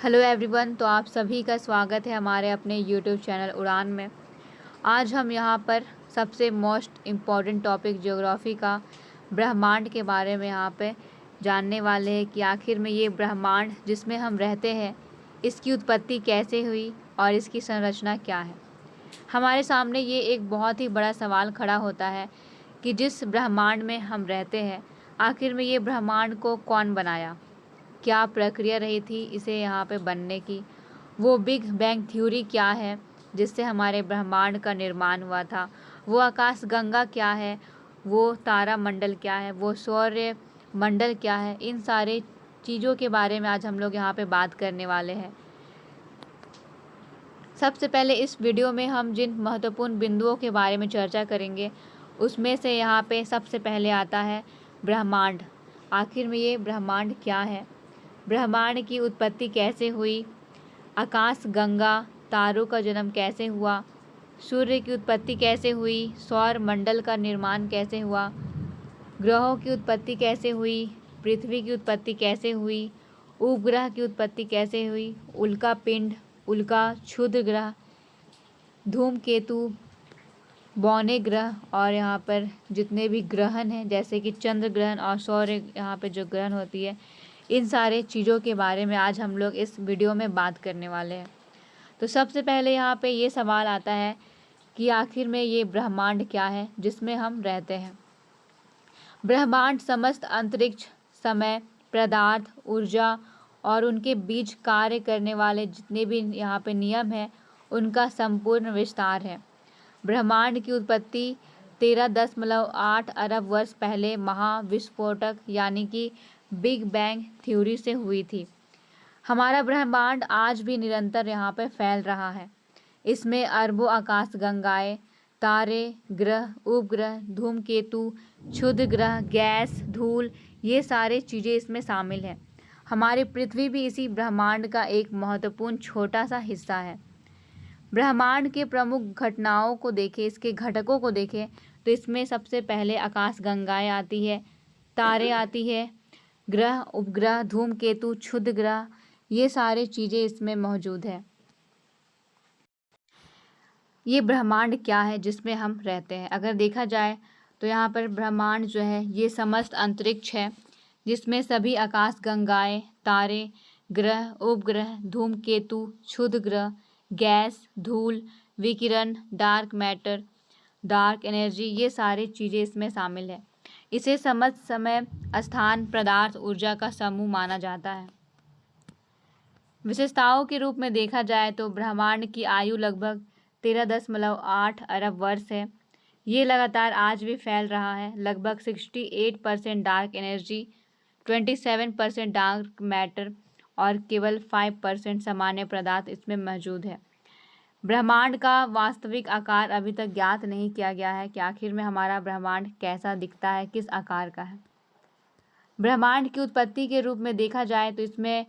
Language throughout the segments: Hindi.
Hello everyone. तो आप सभी का स्वागत है हमारे अपने यूट्यूब चैनल उड़ान में। आज हम यहाँ पर सबसे मोस्ट इम्पॉर्टेंट टॉपिक ज्योग्राफी का ब्रह्मांड के बारे में यहाँ पे जानने वाले हैं कि आखिर में ये ब्रह्मांड जिसमें हम रहते हैं इसकी उत्पत्ति कैसे हुई और इसकी संरचना क्या है। हमारे सामने ये एक बहुत ही बड़ा सवाल खड़ा होता है कि जिस ब्रह्मांड में हम रहते हैं आखिर में ये ब्रह्मांड को कौन बनाया, क्या प्रक्रिया रही थी इसे यहाँ पे बनने की, वो बिग बैंग थ्योरी क्या है जिससे हमारे ब्रह्मांड का निर्माण हुआ था, वो आकाश गंगा क्या है, वो तारा मंडल क्या है, वो सौर्य मंडल क्या है। इन सारे चीज़ों के बारे में आज हम लोग यहाँ पे बात करने वाले हैं। सबसे पहले इस वीडियो में हम जिन महत्वपूर्ण बिंदुओं के बारे में चर्चा करेंगे उसमें से यहाँ पे सबसे पहले आता है ब्रह्मांड। आखिर में ये ब्रह्मांड क्या है, ब्रह्मांड की उत्पत्ति कैसे हुई, आकाश गंगा तारों का जन्म कैसे हुआ, सूर्य की उत्पत्ति कैसे हुई, सौर मंडल का निर्माण कैसे हुआ, ग्रहों की उत्पत्ति कैसे हुई, पृथ्वी की उत्पत्ति कैसे हुई, उपग्रह की उत्पत्ति कैसे हुई, उल्का पिंड, उल्का, क्षुद्र ग्रह, धूमकेतु, बौने ग्रह और यहाँ पर जितने भी ग्रहण हैं जैसे कि चंद्र ग्रहण और सौर्य यहाँ पे जो ग्रहण होती है, इन सारे चीज़ों के बारे में आज हम लोग इस वीडियो में बात करने वाले हैं। तो सबसे पहले यहाँ पे ये सवाल आता है कि आखिर में ये ब्रह्मांड क्या है जिसमें हम रहते हैं। ब्रह्मांड समस्त अंतरिक्ष, समय, पदार्थ, ऊर्जा और उनके बीच कार्य करने वाले जितने भी यहाँ पे नियम हैं उनका संपूर्ण विस्तार है। ब्रह्मांड की उत्पत्ति 13.8 अरब वर्ष पहले महाविस्फोटक यानी कि बिग बैंग थ्योरी से हुई थी। हमारा ब्रह्मांड आज भी निरंतर यहाँ पर फैल रहा है। इसमें अरबों आकाश गंगाएं, तारे, ग्रह, उपग्रह, धूमकेतु, क्षुद्र ग्रह, गैस, धूल, ये सारे चीज़ें इसमें शामिल हैं। हमारी पृथ्वी भी इसी ब्रह्मांड का एक महत्वपूर्ण छोटा सा हिस्सा है। ब्रह्मांड के प्रमुख घटनाओं को देखें, इसके घटकों को देखें तो इसमें सबसे पहले आकाश गंगाएं आती है, तारे आती है, ग्रह, उपग्रह, धूमकेतु, क्षुद्र ग्रह, ये सारे चीज़ें इसमें मौजूद है। ये ब्रह्मांड क्या है जिसमें हम रहते हैं। अगर देखा जाए तो यहाँ पर ब्रह्मांड जो है ये समस्त अंतरिक्ष है जिसमें सभी आकाश गंगाएं, तारे, ग्रह, उपग्रह, धूमकेतु, क्षुद्र ग्रह, गैस, धूल, विकिरण, डार्क मैटर, डार्क एनर्जी, ये सारी चीज़ें इसमें शामिल है। इसे समस्त समय, स्थान, पदार्थ, ऊर्जा का समूह माना जाता है। विशेषताओं के रूप में देखा जाए तो ब्रह्मांड की आयु लगभग 13.8 अरब वर्ष है। ये लगातार आज भी फैल रहा है। लगभग 68% डार्क एनर्जी, 27% डार्क मैटर और केवल 5% सामान्य पदार्थ इसमें मौजूद है। ब्रह्मांड का वास्तविक आकार अभी तक ज्ञात नहीं किया गया है कि आखिर में हमारा ब्रह्मांड कैसा दिखता है, किस आकार का है। ब्रह्मांड की उत्पत्ति के रूप में देखा जाए तो इसमें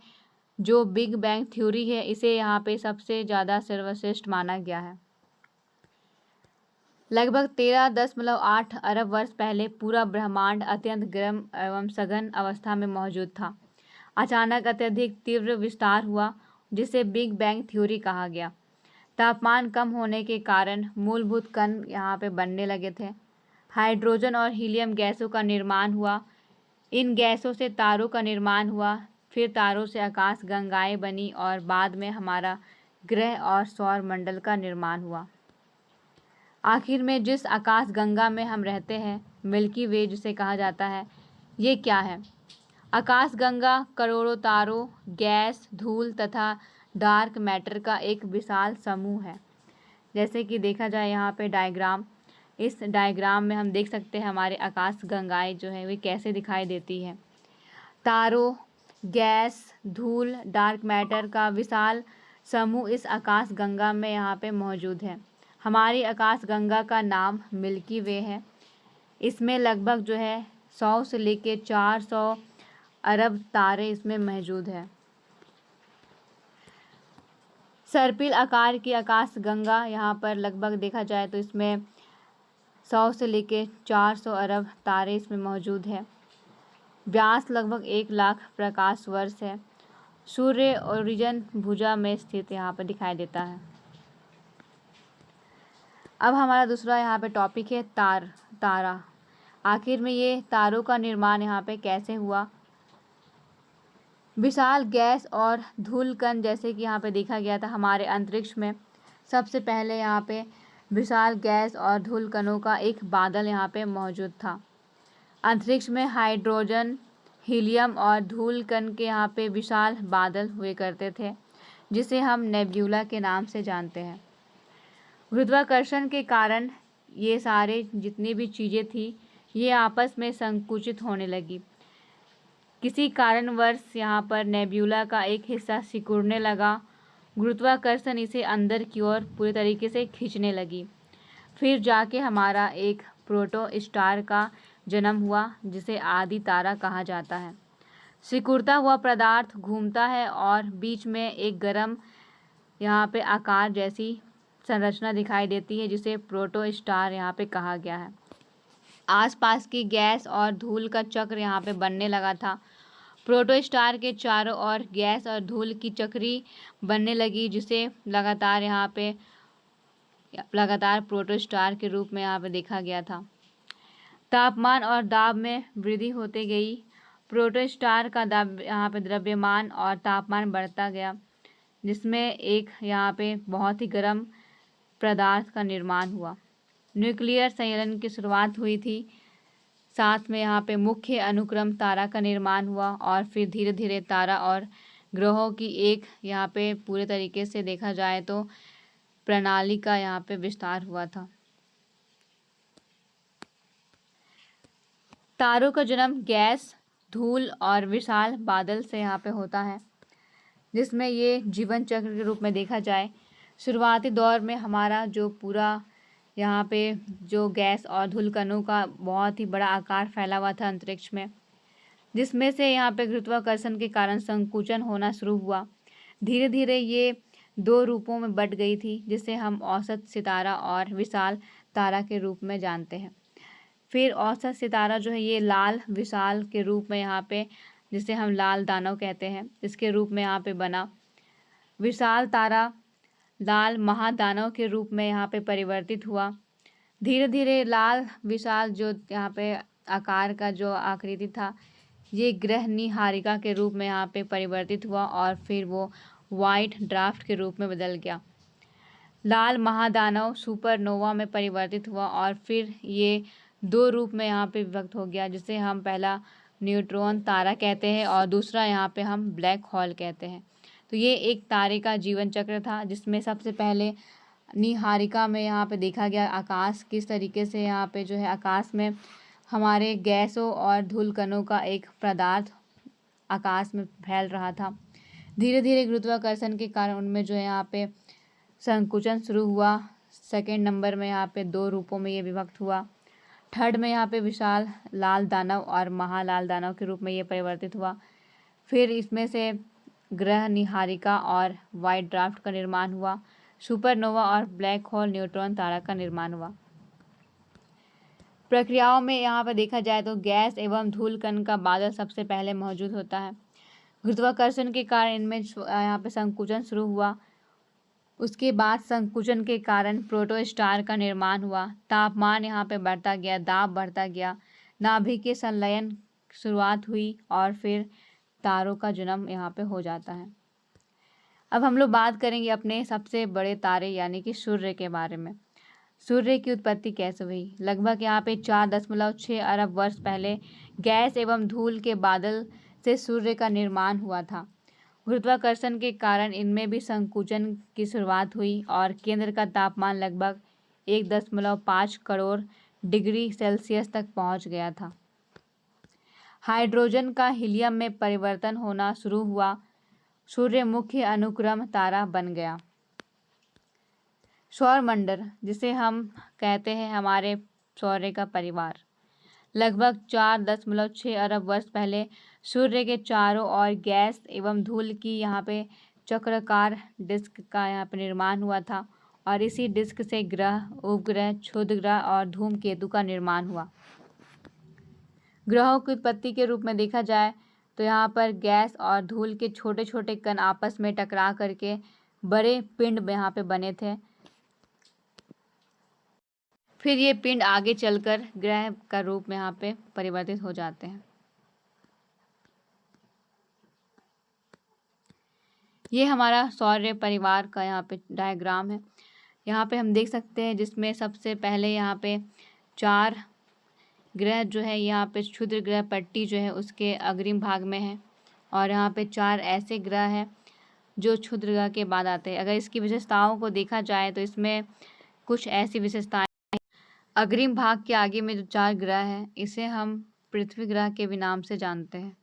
जो बिग बैंग थ्योरी है इसे यहाँ पे सबसे ज़्यादा सर्वश्रेष्ठ माना गया है। लगभग 13.8 अरब वर्ष पहले पूरा ब्रह्मांड अत्यंत गर्म एवं सघन अवस्था में मौजूद था। अचानक अत्यधिक तीव्र विस्तार हुआ जिसे बिग बैंग थ्योरी कहा गया। तापमान कम होने के कारण मूलभूत कण यहाँ पे बनने लगे थे। हाइड्रोजन और हीलियम गैसों का निर्माण हुआ। इन गैसों से तारों का निर्माण हुआ, फिर तारों से आकाश गंगाएं बनी और बाद में हमारा ग्रह और सौर मंडल का निर्माण हुआ। आखिर में जिस आकाश गंगा में हम रहते हैं, मिल्की वे जिसे कहा जाता है, ये क्या है? आकाश गंगा करोड़ों तारों, गैस, धूल तथा डार्क मैटर का एक विशाल समूह है। जैसे कि देखा जाए यहाँ पे डायग्राम, इस डायग्राम में हम देख सकते हैं हमारे आकाश गंगाएं जो है वे कैसे दिखाई देती है। तारों, गैस, धूल, डार्क मैटर का विशाल समूह इस आकाश गंगा में यहाँ पे मौजूद है। हमारी आकाश गंगा का नाम मिल्की वे है। इसमें लगभग जो है 100 से लेके 400 अरब तारे इसमें मौजूद है। सर्पिल आकार की आकाश गंगा यहाँ पर लगभग देखा जाए तो इसमें 100 से लेके 400 अरब तारे इसमें मौजूद है। व्यास लगभग 1 लाख प्रकाश वर्ष है सूर्य ओरिजन भुजा में स्थित यहाँ पर दिखाई देता है। अब हमारा दूसरा यहाँ पे टॉपिक है तारा। आखिर में ये तारों का निर्माण यहाँ पे कैसे हुआ। विशाल गैस और धूल कण जैसे कि यहाँ पे देखा गया था हमारे अंतरिक्ष में, सबसे पहले यहाँ पे विशाल गैस और धूल कणों का एक बादल यहाँ पे मौजूद था। अंतरिक्ष में हाइड्रोजन, हीलियम और धूल कण के यहाँ पे विशाल बादल हुए करते थे, जिसे हम नेब्यूला के नाम से जानते हैं। गुरुत्वाकर्षण के कारण ये सारे जितनी भी चीज़ें थी ये आपस में संकुचित होने लगी। किसी कारणवश यहाँ पर नेब्यूला का एक हिस्सा सिकुड़ने लगा। गुरुत्वाकर्षण इसे अंदर की ओर पूरी तरीके से खींचने लगी। फिर जाके हमारा एक प्रोटो स्टार का जन्म हुआ, जिसे आदि तारा कहा जाता है। सिकुड़ता हुआ पदार्थ घूमता है और बीच में एक गर्म यहाँ पे आकार जैसी संरचना दिखाई देती है, जिसे प्रोटो स्टार यहाँ पे कहा गया है। आसपास की गैस और धूल का चक्र यहाँ पे बनने लगा था। प्रोटो स्टार के चारों ओर गैस और धूल की चक्री बनने लगी, जिसे लगातार प्रोटो स्टार के रूप में यहाँ पे देखा गया था। तापमान और दाब में वृद्धि होती गई। प्रोटो स्टार का यहाँ पे द्रव्यमान और तापमान बढ़ता गया, जिसमें एक यहाँ पे बहुत ही गर्म पदार्थ का निर्माण हुआ। न्यूक्लियर संयलन की शुरुआत हुई थी। साथ में यहाँ पे मुख्य अनुक्रम तारा का निर्माण हुआ और फिर धीरे धीरे तारा और ग्रहों की एक यहाँ पे पूरे तरीके से देखा जाए तो प्रणाली का यहाँ पे विस्तार हुआ था। तारों का जन्म गैस, धूल और विशाल बादल से यहाँ पे होता है, जिसमें ये जीवन चक्र के रूप में देखा जाए। शुरुआती दौर में हमारा जो पूरा यहाँ पे जो गैस और धूल कणों का बहुत ही बड़ा आकार फैला हुआ था अंतरिक्ष में, जिसमें से यहाँ पे गुरुत्वाकर्षण के कारण संकुचन होना शुरू हुआ। धीरे धीरे ये दो रूपों में बट गई थी, जिसे हम औसत सितारा और विशाल तारा के रूप में जानते हैं। फिर औसत सितारा जो है ये लाल विशाल के रूप में यहाँ पे, जिसे हम लाल दानव कहते हैं, इसके रूप में यहाँ पे बना। विशाल तारा लाल महादानव के रूप में यहाँ पे परिवर्तित हुआ। धीरे धीरे लाल विशाल जो यहाँ पे आकार का जो आकृति था, ये ग्रह निहारिका के रूप में यहाँ पे परिवर्तित हुआ और फिर वो वाइट ड्वार्फ के रूप में बदल गया। लाल महादानव सुपरनोवा में परिवर्तित हुआ और फिर ये दो रूप में यहाँ पे विभक्त हो गया, जिसे हम पहला न्यूट्रॉन तारा कहते हैं और दूसरा यहाँ पे हम ब्लैक होल कहते हैं। तो ये एक तारे का जीवन चक्र था, जिसमें सबसे पहले निहारिका में यहाँ पे देखा गया आकाश किस तरीके से यहाँ पे जो है आकाश में हमारे गैसों और धूल कणों का एक पदार्थ आकाश में फैल रहा था। धीरे धीरे गुरुत्वाकर्षण के कारण उनमें जो है यहाँ पे संकुचन शुरू हुआ। सेकेंड नंबर में यहाँ पे दो रूपों में ये विभक्त हुआ। थर्ड में यहाँ पे विशाल लाल दानव और महालाल दानव के रूप में ये परिवर्तित हुआ। फिर इसमें से ग्रह निहारिका और वाइट ड्वार्फ का निर्माण हुआ। सुपरनोवा और ब्लैक होल न्यूट्रॉन तारा का निर्माण हुआ। प्रक्रियाओं में यहाँ पर देखा जाए तो गैस एवं धूल कण का बादल सबसे पहले मौजूद होता है। गुरुत्वाकर्षण के कारण इनमें यहाँ पे संकुचन शुरू हुआ। उसके बाद संकुचन के कारण प्रोटो स्टार का निर्माण हुआ। तापमान यहाँ पे बढ़ता गया, दाब बढ़ता गया, नाभिकीय संलयन शुरुआत हुई और फिर तारों का जन्म यहाँ पे हो जाता है। अब हम लोग बात करेंगे अपने सबसे बड़े तारे यानी कि सूर्य के बारे में। सूर्य की उत्पत्ति कैसे हुई? लगभग यहाँ पे 4.6 अरब वर्ष पहले गैस एवं धूल के बादल से सूर्य का निर्माण हुआ था। गुरुत्वाकर्षण के कारण इनमें भी संकुचन की शुरुआत हुई और केंद्र का तापमान लगभग 1.5 करोड़ डिग्री सेल्सियस तक पहुंच गया था। हाइड्रोजन का हीलियम में परिवर्तन होना शुरू हुआ। सूर्य मुख्य अनुक्रम तारा बन गया। सौरमंडल, जिसे हम कहते हैं हमारे सौर्य का परिवार, लगभग 4.6 अरब वर्ष पहले सूर्य के चारों ओर गैस एवं धूल की यहाँ पे चक्राकार डिस्क का यहाँ पे निर्माण हुआ था और इसी डिस्क से ग्रह, उपग्रह, क्षुद्रग्रह और धूमकेतु का निर्माण हुआ। ग्रहों की उत्पत्ति के रूप में देखा जाए तो यहाँ पर गैस और धूल के छोटे छोटे कण आपस में टकरा करके बड़े पिंड यहाँ पे बने थे। फिर ये पिंड आगे चलकर ग्रह का रूप में यहाँ पे परिवर्तित हो जाते हैं। ये हमारा सौर परिवार का यहाँ पे डायग्राम है। यहाँ पे हम देख सकते हैं जिसमें सबसे पहले यहाँ पे 4 ग्रह जो है, यहाँ पे क्षुद्र ग्रह पट्टी जो है उसके अग्रिम भाग में है, और यहाँ पे 4 ऐसे ग्रह हैं जो क्षुद्र ग्रह के बाद आते हैं। अगर इसकी विशेषताओं को देखा जाए तो इसमें कुछ ऐसी विशेषताएं, अग्रिम भाग के आगे में जो 4 ग्रह हैं इसे हम पृथ्वी ग्रह के भी नाम से जानते हैं।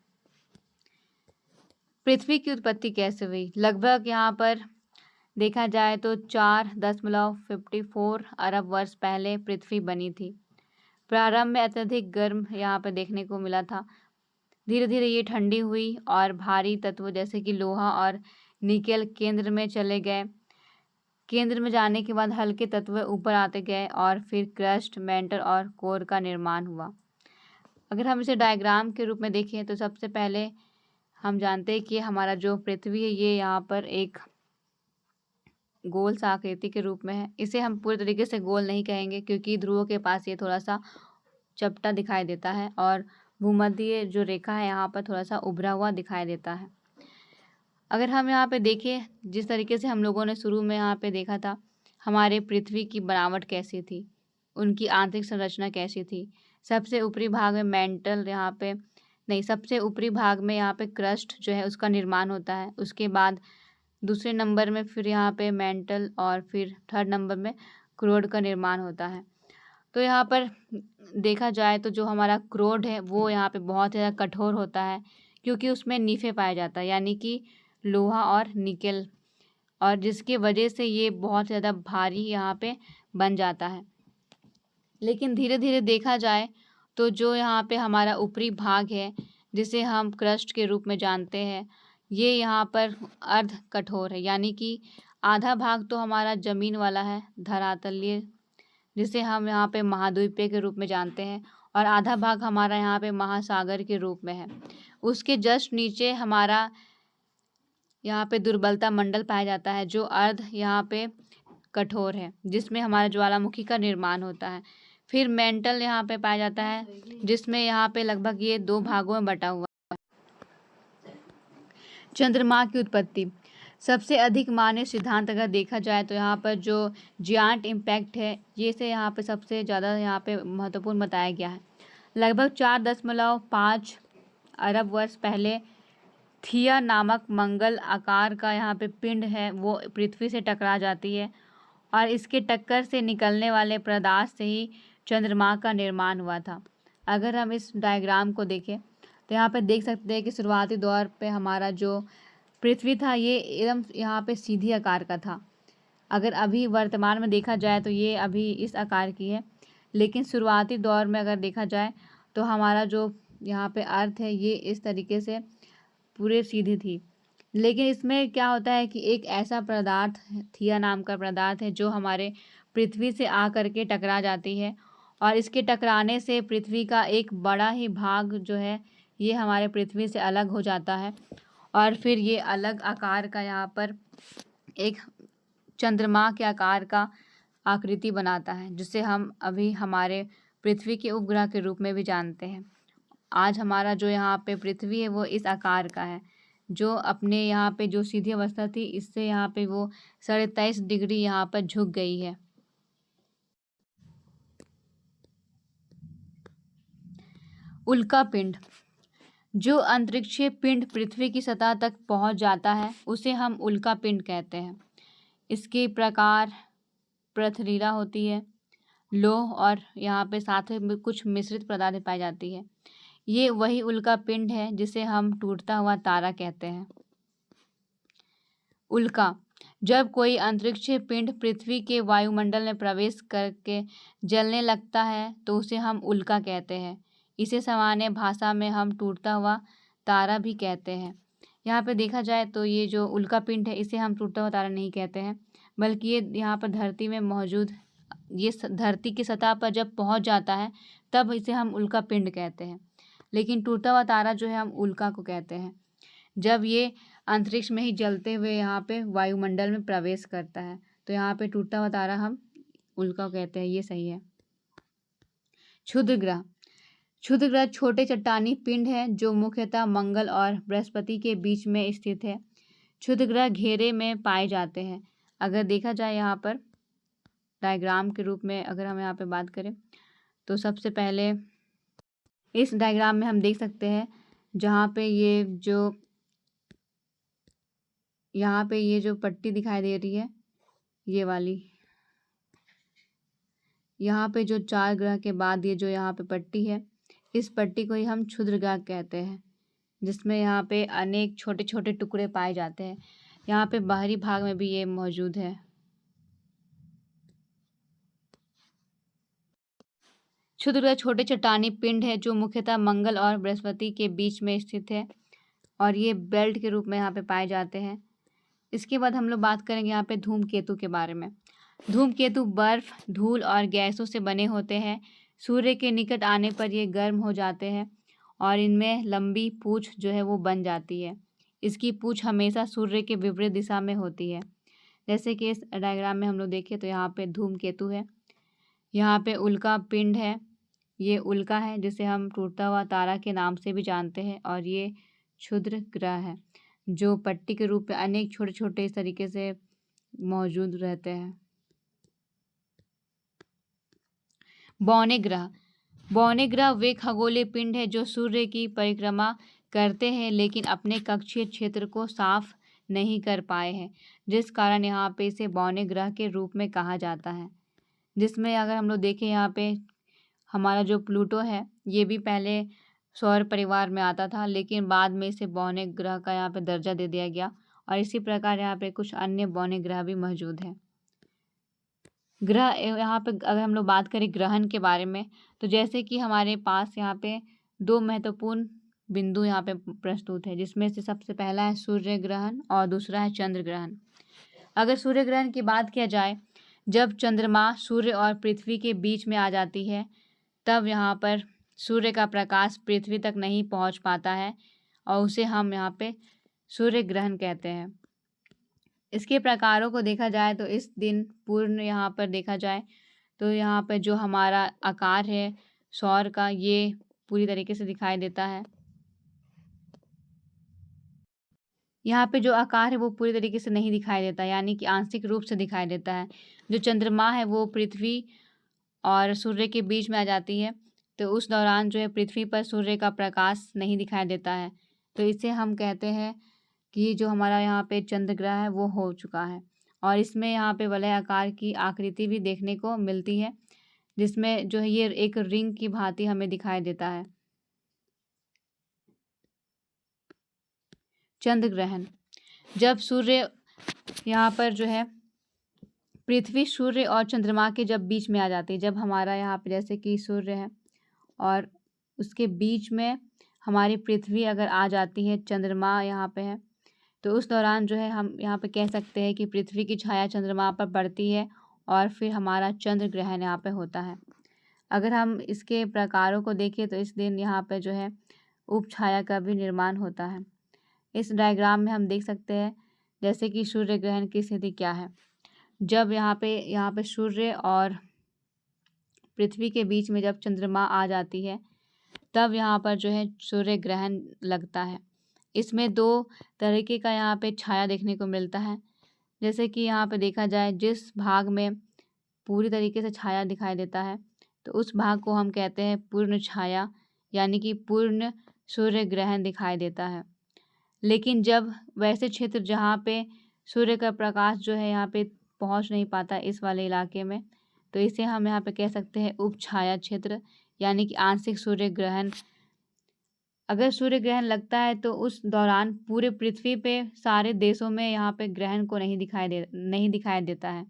पृथ्वी की उत्पत्ति कैसे हुई? लगभग यहाँ पर देखा जाए तो 4.54 अरब वर्ष पहले पृथ्वी बनी थी। प्रारंभ में अत्यधिक गर्म यहाँ पर देखने को मिला था। धीरे धीरे ये ठंडी हुई और भारी तत्व जैसे कि लोहा और निकेल केंद्र में चले गए। केंद्र में जाने के बाद हल्के तत्व ऊपर आते गए और फिर क्रस्ट, मेंटल और कोर का निर्माण हुआ। अगर हम इसे डायग्राम के रूप में देखें तो सबसे पहले हम जानते हैं कि हमारा जो पृथ्वी है ये यहाँ पर एक गोल सा आकृति के रूप में है। इसे हम पूरी तरीके से गोल नहीं कहेंगे क्योंकि ध्रुवों के पास ये थोड़ा सा चपटा दिखाई देता है और भूमध्य जो रेखा है यहाँ पर थोड़ा सा उभरा हुआ दिखाई देता है। अगर हम यहाँ पे देखें जिस तरीके से हम लोगों ने शुरू में यहाँ पे देखा था हमारे पृथ्वी की बनावट कैसी थी, उनकी आंतरिक संरचना कैसी थी। सबसे ऊपरी भाग में मेंटल यहाँ पे नहीं, सबसे ऊपरी भाग में यहाँ पे क्रस्ट जो है उसका निर्माण होता है। उसके बाद दूसरे नंबर में फिर यहाँ पे मेंटल और फिर थर्ड नंबर में क्रोड का निर्माण होता है। तो यहाँ पर देखा जाए तो जो हमारा क्रोड है वो यहाँ पे बहुत ज़्यादा कठोर होता है क्योंकि उसमें नीफे पाया जाता है, यानी कि लोहा और निकेल, और जिसकी वजह से ये बहुत ज़्यादा भारी यहाँ पे बन जाता है। लेकिन धीरे धीरे देखा जाए तो जो यहाँ पे हमारा ऊपरी भाग है जिसे हम क्रस्ट के रूप में जानते हैं, ये यहाँ पर अर्ध कठोर है, यानी कि आधा भाग तो हमारा ज़मीन वाला है, धरातलीय, जिसे हम यहाँ पे महाद्वीपीय के रूप में जानते हैं, और आधा भाग हमारा यहाँ पे महासागर के रूप में है। उसके जस्ट नीचे हमारा यहाँ पे दुर्बलता मंडल पाया जाता है जो अर्ध यहाँ पे कठोर है, जिसमें हमारा ज्वालामुखी का निर्माण होता है। फिर मेंटल यहाँ पे पाया जाता है जिसमें यहाँ पे लगभग ये 2 भागों में बटा हुआ है। चंद्रमा की उत्पत्ति। सबसे अधिक मान्य सिद्धांत अगर देखा जाए तो यहाँ पर जो जियांट इम्पैक्ट है ये से यहाँ पे सबसे ज़्यादा यहाँ पे महत्वपूर्ण बताया गया है। लगभग 4.5 अरब वर्ष पहले थिया नामक मंगल आकार का यहाँ पे पिंड है वो पृथ्वी से टकरा जाती है, और इसके टक्कर से निकलने वाले पदार्थ से ही चंद्रमा का निर्माण हुआ था। अगर हम इस डायग्राम को देखें तो यहाँ पे देख सकते हैं कि शुरुआती दौर पे हमारा जो पृथ्वी था ये एकदम यहाँ पे सीधी आकार का था। अगर अभी वर्तमान में देखा जाए तो ये अभी इस आकार की है, लेकिन शुरुआती दौर में अगर देखा जाए तो हमारा जो यहाँ पे अर्थ है ये इस तरीके से पूरे सीधी थी। लेकिन इसमें क्या होता है कि एक ऐसा पदार्थ थिया नाम का पदार्थ है जो हमारे पृथ्वी से आकर के टकरा जाती है, और इसके टकराने से पृथ्वी का एक बड़ा ही भाग जो है ये हमारे पृथ्वी से अलग हो जाता है, और फिर ये अलग आकार का यहाँ पर एक चंद्रमा के आकार का आकृति बनाता है, जिसे हम अभी हमारे पृथ्वी के उपग्रह के रूप में भी जानते हैं। आज हमारा जो यहाँ पे पृथ्वी है वो इस आकार का है, जो अपने यहाँ पे जो सीधी अवस्था थी इससे यहाँ पे वो 23.5 डिग्री यहाँ पर झुक गई है। उल्का पिंड। जो अंतरिक्षीय पिंड पृथ्वी की सतह तक पहुँच जाता है उसे हम उल्का पिंड कहते हैं। इसके प्रकार पृथ्वीरा होती है, लौह और यहाँ पे साथ में कुछ मिश्रित पदार्थ पाई जाती है। ये वही उल्का पिंड है जिसे हम टूटता हुआ तारा कहते हैं। उल्का। जब कोई अंतरिक्षीय पिंड पृथ्वी के वायुमंडल में प्रवेश करके जलने लगता है तो उसे हम उल्का कहते हैं। इसे सामान्य भाषा में हम टूटता हुआ तारा भी कहते हैं। यहाँ पे देखा जाए तो ये जो उल्का पिंड है इसे हम टूटता हुआ तारा नहीं कहते हैं, बल्कि ये यहाँ पर धरती में मौजूद, ये धरती की सतह पर जब पहुँच जाता है तब इसे हम उल्का पिंड कहते हैं। लेकिन टूटा हुआ तारा जो है हम उल्का को कहते हैं, जब ये अंतरिक्ष में ही जलते हुए यहाँ पे वायुमंडल में प्रवेश करता है। तो यहाँ पे टूटा हुआ तारा हम उल्का को कहते हैं, ये सही है। क्षुद्र ग्रह। क्षुद्र ग्रह छोटे चट्टानी पिंड है जो मुख्यतः मंगल और बृहस्पति के बीच में स्थित है। क्षुद्र ग्रह घेरे में पाए जाते हैं। अगर देखा जाए यहाँ पर डायग्राम के रूप में अगर हम यहाँ पे बात करें तो सबसे पहले इस डायग्राम में हम देख सकते हैं जहाँ पे ये जो पट्टी दिखाई दे रही है, ये वाली, यहाँ पे जो 4 ग्रह के बाद ये जो यहाँ पे पट्टी है, इस पट्टी को ही हम क्षुद्र ग्रह कहते हैं, जिसमें यहाँ पे अनेक छोटे छोटे टुकड़े पाए जाते हैं। यहाँ पे बाहरी भाग में भी ये मौजूद है। क्षुद्र ग्रह छोटे चट्टानी पिंड है जो मुख्यतः मंगल और बृहस्पति के बीच में स्थित है और ये बेल्ट के रूप में यहाँ पे पाए जाते हैं। इसके बाद हम लोग बात करेंगे यहाँ पे धूमकेतु के बारे में। धूमकेतु बर्फ, धूल और गैसों से बने होते हैं। सूर्य के निकट आने पर ये गर्म हो जाते हैं और इनमें लंबी पूंछ जो है वो बन जाती है। इसकी पूंछ हमेशा सूर्य के विपरीत दिशा में होती है। जैसे कि इस डायग्राम में हम लोग देखें तो यहाँ पे धूमकेतु है, यहाँ पे उल्का पिंड है, ये उल्का है जिसे हम टूटता हुआ तारा के नाम से भी जानते हैं, और ये क्षुद्र ग्रह है जो पट्टी के रूप में अनेक छोटे छोटे इस तरीके से मौजूद रहते हैं। बौने ग्रह। बौने ग्रह वे खगोलीय पिंड है जो सूर्य की परिक्रमा करते हैं लेकिन अपने कक्षीय क्षेत्र को साफ नहीं कर पाए हैं, जिस कारण यहाँ पे इसे बौने ग्रह के रूप में कहा जाता है। जिसमें अगर हम लोग देखें यहाँ पे हमारा जो प्लूटो है ये भी पहले सौर परिवार में आता था, लेकिन बाद में इसे बौने ग्रह का यहाँ पे दर्जा दे दिया गया, और इसी प्रकार यहाँ पे कुछ अन्य बौने ग्रह भी मौजूद हैं। ग्रह यहाँ पे अगर हम लोग बात करें ग्रहण के बारे में, तो जैसे कि हमारे पास यहाँ पे 2 महत्वपूर्ण बिंदु यहाँ पे प्रस्तुत है, जिसमें से सबसे पहला है सूर्य ग्रहण और दूसरा है चंद्र ग्रहण। अगर सूर्य ग्रहण की बात किया जाए, जब चंद्रमा सूर्य और पृथ्वी के बीच में आ जाती है तब यहाँ पर सूर्य का प्रकाश पृथ्वी तक नहीं पहुँच पाता है और उसे हम यहाँ पे सूर्य ग्रहण कहते हैं। इसके प्रकारों को देखा जाए तो इस दिन पूर्ण यहाँ पर देखा जाए तो यहाँ पर जो हमारा आकार है सौर का, ये पूरी तरीके से दिखाई देता है। यहाँ पे जो आकार है वो पूरी तरीके से नहीं दिखाई देता, यानी कि आंशिक रूप से दिखाई देता है। जो चंद्रमा है वो पृथ्वी और सूर्य के बीच में आ जाती है, तो उस दौरान जो है पृथ्वी पर सूर्य का प्रकाश नहीं दिखाई देता है, तो इसे हम कहते हैं कि जो हमारा यहाँ पे चंद्र ग्रह है वो हो चुका है। और इसमें यहाँ पे वलय आकार की आकृति भी देखने को मिलती है, जिसमें जो है ये एक रिंग की भांति हमें दिखाई देता है। चंद्र ग्रहण। जब सूर्य यहाँ पर जो है पृथ्वी, सूर्य और चंद्रमा के जब बीच में आ जाती है, जब हमारा यहाँ पे जैसे कि सूर्य है और उसके बीच में हमारी पृथ्वी अगर आ जाती है, चंद्रमा यहाँ पे है, तो उस दौरान जो है हम यहाँ पे कह सकते हैं कि पृथ्वी की छाया चंद्रमा पर पड़ती है और फिर हमारा चंद्र ग्रहण यहाँ पे होता है। अगर हम इसके प्रकारों को देखें तो इस दिन यहाँ पे जो है उपछाया का भी निर्माण होता है। इस डायग्राम में हम देख सकते हैं जैसे कि सूर्य ग्रहण की स्थिति क्या है। जब यहाँ पे सूर्य और पृथ्वी के बीच में जब चंद्रमा आ जाती है तब यहाँ पर जो है सूर्य ग्रहण लगता है। इसमें 2 तरीके का यहाँ पे छाया देखने को मिलता है। जैसे कि यहाँ पे देखा जाए जिस भाग में पूरी तरीके से छाया दिखाई देता है तो उस भाग को हम कहते हैं पूर्ण छाया, यानी कि पूर्ण सूर्य ग्रहण दिखाई देता है। लेकिन जब वैसे क्षेत्र जहाँ पे सूर्य का प्रकाश जो है यहाँ पे पहुँच नहीं पाता इस वाले इलाके में, तो इसे हम यहाँ पे कह सकते हैं उपछाया क्षेत्र, यानी कि आंशिक सूर्य ग्रहण। अगर सूर्य ग्रहण लगता है तो उस दौरान पूरे पृथ्वी पे सारे देशों में यहाँ पे ग्रहण को नहीं दिखाई देता है।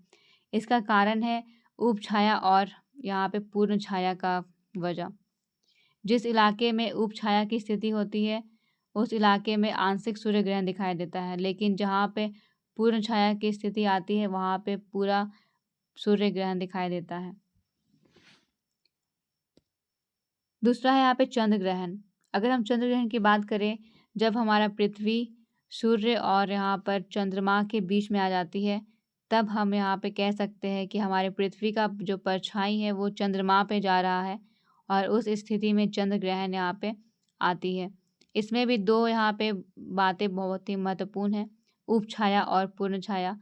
इसका कारण है उपछाया और यहाँ पे पूर्ण छाया का वजह। जिस इलाके में उपछाया की स्थिति होती है उस इलाके में आंशिक सूर्य ग्रहण दिखाई देता है, लेकिन जहाँ पे पूर्ण छाया की स्थिति आती है वहाँ पे पूरा सूर्य ग्रहण दिखाई देता है। दूसरा है यहाँ पे चंद्र ग्रहण। अगर हम चंद्र ग्रहण की बात करें, जब हमारा पृथ्वी, सूर्य और यहाँ पर चंद्रमा के बीच में आ जाती है, तब हम यहाँ पे कह सकते हैं कि हमारे पृथ्वी का जो परछाई है वो चंद्रमा पे जा रहा है और उस स्थिति में चंद्र ग्रहण यहाँ पे आती है। इसमें भी दो यहाँ पे बातें बहुत ही महत्वपूर्ण हैं, उपछाया और पूर्ण छाया।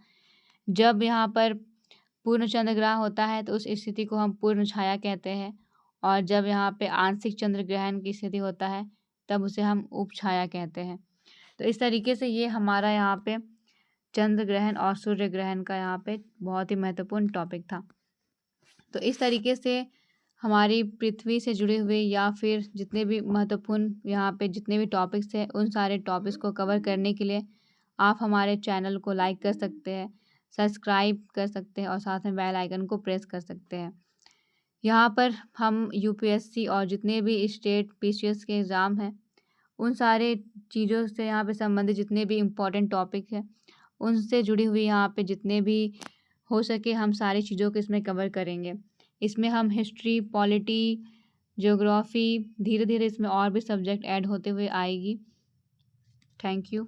जब यहाँ पर पूर्ण चंद्र ग्रहण होता है तो उस स्थिति को हम पूर्ण छाया कहते हैं, और जब यहाँ पे आंशिक चंद्र ग्रहण की स्थिति होता है तब उसे हम उपछाया कहते हैं। तो इस तरीके से ये हमारा यहाँ पे चंद्र ग्रहण और सूर्य ग्रहण का यहाँ पे बहुत ही महत्वपूर्ण टॉपिक था। तो इस तरीके से हमारी पृथ्वी से जुड़े हुए या फिर जितने भी महत्वपूर्ण यहाँ पे जितने भी टॉपिक्स हैं, उन सारे टॉपिक्स को कवर करने के लिए आप हमारे चैनल को लाइक कर सकते हैं, सब्सक्राइब कर सकते हैं और साथ में बेल आइकन को प्रेस कर सकते हैं। यहाँ पर हम यूपीएससी और जितने भी स्टेट पीसीएस के एग्ज़ाम हैं, उन सारे चीज़ों से यहाँ पे संबंधित जितने भी इम्पोर्टेंट टॉपिक हैं, उनसे जुड़ी हुई यहाँ पे जितने भी हो सके हम सारी चीज़ों को इसमें कवर करेंगे। इसमें हम हिस्ट्री, पॉलिटी, ज्योग्राफी, धीरे धीरे इसमें और भी सब्जेक्ट ऐड होते हुए आएगी। Thank you.